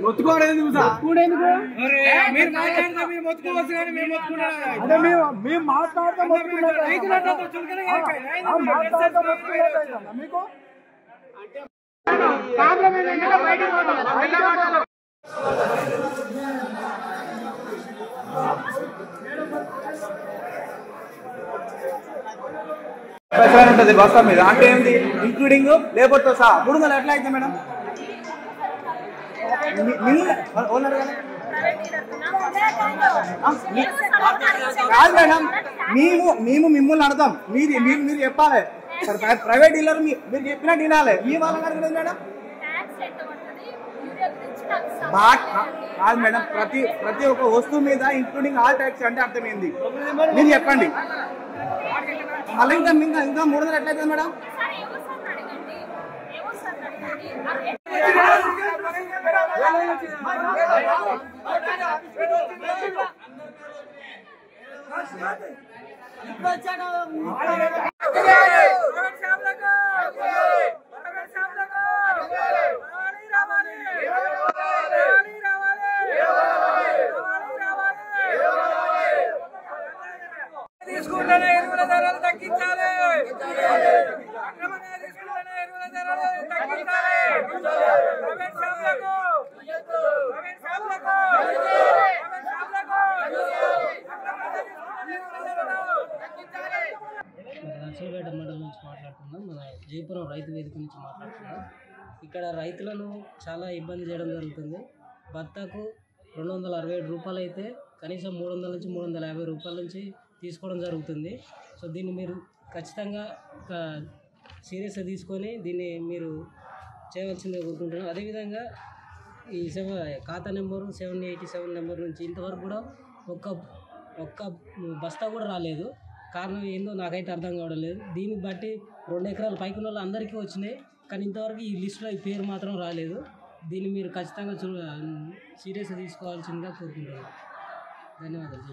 మొత్తుకోవడం మీరు మాట్లాడితే మీరు మొత్తుకోవచ్చు కానీ మేము మేము మాట్లాడతాం మీకు ఉంటుంది బస్తా మీద అంటే ఏంటి ఇంక్లూడింగ్ లేబర్ తో సహా 300 ఎట్లా అయితే మేడం కాదు మేడం మేము మిమ్మల్ని అడతాం మీరు చెప్పాలి ప్రైవేట్ డీలర్ మీరు చెప్పినట్టు వినాలి మీ వాళ్ళని అడగలేదు మేడం కాదు మేడం ప్రతి ఒక్క వస్తువు మీద ఇంక్లూడింగ్ ఆల్ ట్యాక్స్ అంటే అర్థమైంది మీరు చెప్పండి మళ్ళీ ఇంకా 300 ఎట్లయితుంది మేడం తీసుకుంటేనే ఎరువుల ధరలు తగ్గించాలి తీసుకుంటేనే ఎరువుల ధరలు తగ్గించాలి ప్రైవేట్ షాపులకు నర్సంపేట మండలం నుంచి మాట్లాడుతున్నాం. మన జయపురం రైతు వేదిక నుంచి మాట్లాడుతున్నాం. ఇక్కడ రైతులను చాలా ఇబ్బంది చేయడం జరుగుతుంది. బత్తాకు 267 రూపాయలు అయితే కనీసం 300 నుంచి 350 రూపాయల నుంచి తీసుకోవడం జరుగుతుంది. సో దీన్ని మీరు ఖచ్చితంగా సీరియస్గా తీసుకొని దీన్ని మీరు చేయవలసిందిగా కోరుకుంటున్నాను. అదేవిధంగా ఈ ఖాతా నెంబరు 787 నెంబర్ నుంచి ఇంతవరకు కూడా ఒక్క బస్తా కూడా రాలేదు. కారణం ఏందో నాకైతే అర్థం కావడం లేదు. దీన్ని బట్టి 2 ఎకరాల పైకున్న వాళ్ళు అందరికీ వచ్చినాయి, కానీ ఇంతవరకు ఈ లిస్టులో ఈ పేరు మాత్రం రాలేదు. దీన్ని మీరు ఖచ్చితంగా సీరియస్గా తీసుకోవాల్సిందిగా కోరుకుంటున్నాను. ధన్యవాదాలు.